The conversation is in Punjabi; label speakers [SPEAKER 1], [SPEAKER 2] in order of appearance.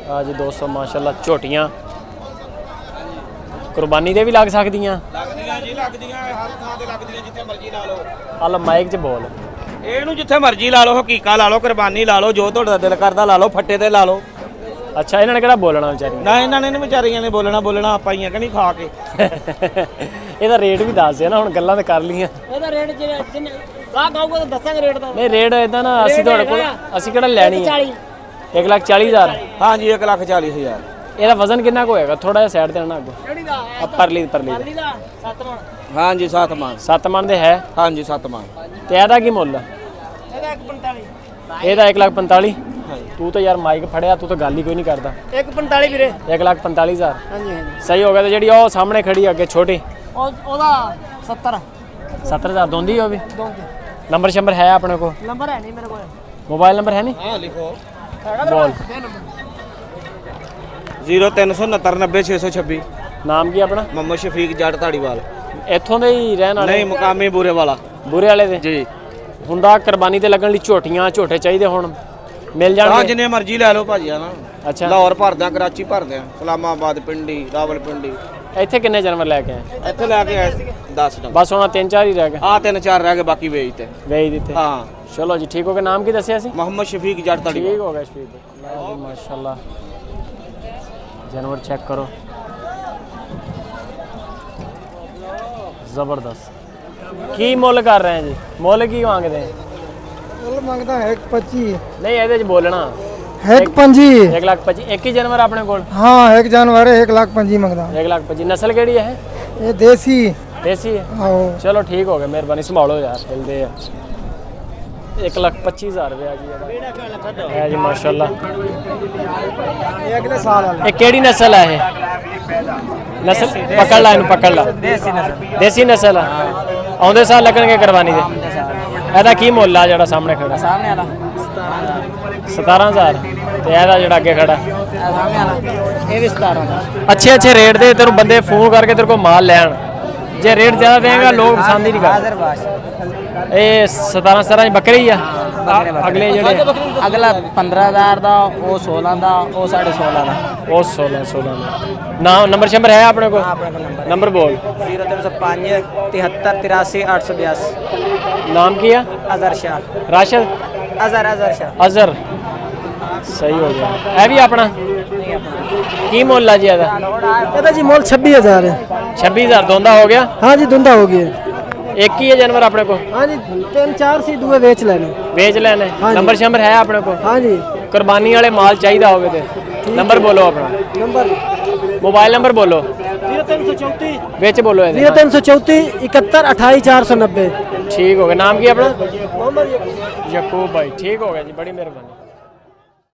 [SPEAKER 1] ਆ ਜੀ ਦੋਸਤੋ ਮਾਸ਼ਾਅੱਲਾ ਝੋਟੀਆਂ ਕੁਰਬਾਨੀ ਦੇ ਵੀ ਲੱਗ ਸਕਦੀਆਂ
[SPEAKER 2] ਲੱਗਦੀਆਂ ਜੀ ਲੱਗਦੀਆਂ ਹਰ ਥਾਂ ਤੇ ਲੱਗਦੀਆਂ ਜਿੱਥੇ ਮਰਜ਼ੀ ਲਾ ਲਓ
[SPEAKER 1] ਹਲ ਮਾਈਕ 'ਚ ਬੋਲ
[SPEAKER 2] ਇਹਨੂੰ ਜਿੱਥੇ ਮਰਜ਼ੀ ਲਾ ਲਓ ਹਕੀਕਾ ਲਾ ਲਓ ਕੁਰਬਾਨੀ ਲਾ ਲਓ ਜੋ ਤੁਹਾਡਾ ਦਿਲ ਕਰਦਾ ਲਾ ਲਓ ਫੱਟੇ ਤੇ ਲਾ ਲਓ
[SPEAKER 1] ਅੱਛਾ ਇਹਨਾਂ ਨੇ ਕਿਹੜਾ ਬੋਲਣਾ ਵਿਚਾਰੀ
[SPEAKER 2] ਨਾ ਇਹਨਾਂ ਨੇ ਵਿਚਾਰੀਆਂ ਨੇ ਬੋਲਣਾ ਆਪਾਂ ਹੀ ਆ ਕਿ ਨਹੀਂ ਖਾ ਕੇ
[SPEAKER 1] ਇਹਦਾ ਰੇਟ ਵੀ ਦੱਸ ਦੇ ਨਾ ਹੁਣ ਗੱਲਾਂ ਤੇ ਕਰ ਲੀਆਂ
[SPEAKER 3] ਇਹਦਾ ਰੇਟ ਜਿੰਨੇ ਗਾਹ ਗਾਊਗਾ ਤਾਂ ਦੱਸਾਂਗੇ ਰੇਟ ਦਾ
[SPEAKER 1] ਨਹੀਂ ਰੇਟ ਇਦਾਂ ਨਾ ਅਸੀਂ ਤੁਹਾਡੇ ਕੋਲ ਅਸੀਂ ਕਿਹੜਾ ਲੈਣੀ ਹੈ 1,40,000
[SPEAKER 2] ਹਾਂਜੀ 1,40,000
[SPEAKER 1] ਇਹਦਾ ਵਜ਼ਨ ਕਿੰਨਾ ਕੁ ਹੋਏਗਾ ਥੋੜਾ ਜਿਹਾ ਸਾਈਡ ਤੇ ਨਾ ਅੱਗੋਂ
[SPEAKER 3] ਕਿਹੜੀ ਦਾ
[SPEAKER 1] ਆ ਪਰਲੀ
[SPEAKER 3] ਦਾ 7 ਮਣ
[SPEAKER 2] ਹਾਂਜੀ 7 ਮਣ
[SPEAKER 1] 7 ਮਣ ਦੇ ਹੈ
[SPEAKER 2] ਹਾਂਜੀ 7 ਮਣ
[SPEAKER 1] ਤੇ ਇਹਦਾ ਕੀ ਮੁੱਲ ਹੈ
[SPEAKER 3] ਇਹਦਾ 145
[SPEAKER 1] ਇਹਦਾ 1,45,000 ਤੂੰ ਤਾਂ ਯਾਰ ਮਾਈਕ ਫੜਿਆ ਤੂੰ ਤਾਂ ਗੱਲ ਹੀ ਕੋਈ ਨਹੀਂ ਕਰਦਾ
[SPEAKER 3] 145 ਵੀਰੇ
[SPEAKER 1] 1,45,000
[SPEAKER 3] ਹਾਂਜੀ ਹਾਂਜੀ
[SPEAKER 1] ਸਹੀ ਹੋ ਗਿਆ ਤੇ ਜਿਹੜੀ ਉਹ ਸਾਹਮਣੇ ਖੜੀ ਅੱਗੇ ਛੋਟੀ
[SPEAKER 3] ਉਹਦਾ 70
[SPEAKER 1] 70,000 ਦੋਂਦੀ ਉਹ ਵੀ
[SPEAKER 3] ਦੋਂਦੇ
[SPEAKER 1] ਨੰਬਰ ਸ਼ੰਬਰ ਹੈ ਆਪਣੇ ਕੋਲ
[SPEAKER 3] ਨੰਬਰ ਹੈ ਨਹੀਂ ਮੇਰੇ ਕੋਲ
[SPEAKER 1] ਮੋਬਾਈਲ ਨੰਬਰ ਹੈ ਨਹੀਂ
[SPEAKER 2] ਹਾਂ ਲਿਖੋ
[SPEAKER 1] ਬੋਲ
[SPEAKER 2] 0369900626
[SPEAKER 1] ਨਾਮ ਕੀ ਆਪਣਾ
[SPEAKER 2] ਮੁਹੰਮਦ ਸ਼ਫੀਕ ਜੱਟ ਧਾੜੀਵਾਲ
[SPEAKER 1] ਇੱਥੋਂ ਦੇ ਹੀ ਰਹਿਣ ਵਾਲੇ
[SPEAKER 2] ਨਹੀਂ ਮੁਕਾਮੀ ਬੂਰੇ ਵਾਲਾ
[SPEAKER 1] ਬੁਰੇ ਵਾਲੇ ਦੇ
[SPEAKER 2] ਜੀ
[SPEAKER 1] ਹੁੰਦਾ ਕੁਰਬਾਨੀ ਤੇ ਲੱਗਣ ਲਈ ਝੋਟੀਆਂ ਝੋਟੇ ਚਾਹੀਦੇ ਹੁਣ ਮਿਲ
[SPEAKER 2] ਹਾਂ
[SPEAKER 1] ਜਾਣਗੇ
[SPEAKER 2] ਜਿੰਨੇ ਮਰਜ਼ੀ ਲੈ ਲਓ ਭਾਜੀ ਆ ਨਾ
[SPEAKER 1] ਅੱਛਾ
[SPEAKER 2] ਲਾਹੌਰ ਭਰਦਿਆਂ ਕਰਾਚੀ ਭਰਦਿਆਂ ਇਸਲਾਮਾਬਾਦ ਪਿੰਡੀ ਰਾਵਲਪਿੰਡੀ
[SPEAKER 1] ਇੱਥੇ ਕਿੰਨੇ ਜਾਨਵਰ ਲੈ ਕੇ ਆਏ
[SPEAKER 2] ਇੱਥੇ ਲੈ ਕੇ ਆਏ 10 ਨੰਬਰ
[SPEAKER 1] ਬਸ ਹੁਣ 3-4 ਹੀ ਰਹਿ ਗਏ
[SPEAKER 2] ਆ 3-4 ਰਹਿ ਗਏ ਬਾਕੀ ਵੇਚ ਤੇ
[SPEAKER 1] ਵੇਚ ਦਿੱਤੇ
[SPEAKER 2] ਹਾਂ
[SPEAKER 1] ਚਲੋ ਜੀ ਠੀਕ ਹੋ ਗਿਆ ਨਾਮ ਕੀ ਦੱਸਿਆ ਸੀ
[SPEAKER 2] ਮੁਹੰਮਦ ਸ਼ਫੀਕ ਜੱਟ ਧਾੜੀਵਾਲ
[SPEAKER 1] ਠੀਕ ਹੋ ਗਿਆ ਸ਼ਫੀਕ ਮਾਸ਼ਾਅੱਲਾ जानवर चेक करो जबरदस्त की मुल कर रहे हैं जी मुल की मांगते हैं
[SPEAKER 3] ਮੁੱਲ ਮੰਗਦਾ ਹੈ 125
[SPEAKER 1] नहीं ਇਹਦੇ ਚ ਬੋਲਣਾ
[SPEAKER 3] 125
[SPEAKER 1] 1,25,000 ਇੱਕ ਹੀ ਜਾਨਵਰ ਆਪਣੇ ਕੋਲ
[SPEAKER 3] ਹਾਂ ਇੱਕ ਜਾਨਵਰ ਹੈ 125 ਮੰਗਦਾ
[SPEAKER 1] 1,25,000 ਨਸਲ ਕਿਹੜੀ ਹੈ
[SPEAKER 3] ਇਹ ਦੇਸੀ
[SPEAKER 1] ਦੇਸੀ ਹੈ
[SPEAKER 3] ਆਓ
[SPEAKER 1] ਚਲੋ ਠੀਕ ਹੋ ਗਿਆ ਮਿਹਰਬਾਨੀ ਸੰਭਾਲੋ ਯਾਰ ਮਿਲਦੇ ਆ 1,25,000 ਰੁਪਏ ਜੀ ਹੈ ਜੀ ਮਾਸ਼ਾਅੱਲਾ
[SPEAKER 3] ਇਹ ਅਗਲੇ ਸਾਲ ਵਾਲਾ
[SPEAKER 1] ਇਹ ਕਿਹੜੀ ਨਸਲ ਹੈ ਇਹ ਨਸਲ ਪਕੜ ਲੈ ਇਹਨੂੰ ਪਕੜ ਲੈ ਦੇਸੀ ਨਸਲ ਆ ਆਉਂਦੇ ਸਾਲ ਲੱਗਣਗੇ ਕੁਰਬਾਨੀ ਦੇ ਇਹਦਾ ਕੀ ਮੁੱਲ ਆ ਜਿਹੜਾ ਸਾਹਮਣੇ ਖੜਾ
[SPEAKER 3] ਸਾਹਮਣੇ ਵਾਲਾ
[SPEAKER 1] 17,000 ਤੇ ਇਹਦਾ ਜਿਹੜਾ ਅੱਗੇ ਖੜਾ
[SPEAKER 3] ਸਾਹਮਣੇ ਵਾਲਾ ਇਹ ਵੀ 17 ਦਾ
[SPEAKER 1] ਅੱਛੇ ਰੇਟ ਦੇ ਤੈਨੂੰ ਬੰਦੇ ਫੋਨ ਕਰਕੇ ਤੇਰੇ ਕੋਲ ਮਾਲ ਲੈਣ ਜੇ ਰੇਟ ਜ਼ਿਆਦਾ ਦੇਗਾ ਲੋਕ ਪਸੰਦ ਹੀ ਨਹੀਂ ਕਰਦੇ ਇਹ 17 ਬੱਕਰੀ ਆ ਅਗਲੇ ਜਿਹੜੇ
[SPEAKER 3] ਅਗਲਾ 15,000 ਦਾ ਉਹ 16 ਦਾ ਉਹ 16.5 ਦਾ
[SPEAKER 1] ਉਹ 16 ਦਾ ਨਾਮ ਨੰਬਰ ਸ਼ੰਬਰ ਹੈ ਆਪਣੇ ਕੋਲ ਨੰਬਰ ਬੋਲ
[SPEAKER 3] 0305 73 83 882
[SPEAKER 1] ਨਾਮ ਕੀ ਆ
[SPEAKER 3] ਅਜ਼ਰ ਸ਼ਾਹ
[SPEAKER 1] ਰਾਸ਼ਦ
[SPEAKER 3] ਅਜ਼ਰ ਸ਼ਾਹ
[SPEAKER 1] ਅਜ਼ਰ ਸਹੀ ਹੋ ਗਿਆ ਇਹ ਵੀ ਆਪਣਾ ਕੀ ਮੁੱਲ ਆ ਜੀ ਇਹਦਾ
[SPEAKER 3] ਇਹਦਾ ਜੀ ਮੁੱਲ 26000 ਹੈ
[SPEAKER 1] 26,000 ਦੋਂਦਾ ਹੋ ਗਿਆ
[SPEAKER 3] हाँ जी धुंधा हो गया
[SPEAKER 1] ਇੱਕ ਹੀ ਹੈ ਜਾਨਵਰ ਆਪਣੇ ਕੋਲ
[SPEAKER 3] हाँ जी 3-4 सी दुए बेच लेने
[SPEAKER 1] ਵੇਚ ਲੈਣੇ
[SPEAKER 3] ਹਾਂਜੀ।
[SPEAKER 1] ਨੰਬਰ ਸ਼ੰਬਰ ਹੈ ਆਪਣੇ ਕੋਲ
[SPEAKER 3] हाँ जी
[SPEAKER 1] ਕੁਰਬਾਨੀ ਵਾਲੇ ਮਾਲ ਚਾਹੀਦਾ ਹੋਵੇ ਤੇ ਨੰਬਰ ਬੋਲੋ ਆਪਣਾ
[SPEAKER 3] नंबर
[SPEAKER 1] ਮੋਬਾਈਲ ਨੰਬਰ ਬੋਲੋ
[SPEAKER 3] 0334
[SPEAKER 1] ਵਿੱਚ ਬੋਲੋ ਇਹਦੇ
[SPEAKER 3] 0334 71 28 490
[SPEAKER 1] ਠੀਕ ਹੋ ਗਿਆ ਨਾਮ ਕੀ ਆਪਣਾ
[SPEAKER 3] मोहम्मद
[SPEAKER 1] ਯਕੂਬ ਭਾਈ ਠੀਕ ਹੋ ਗਿਆ ਜੀ ਬੜੀ ਮਿਹਰਬਾਨੀ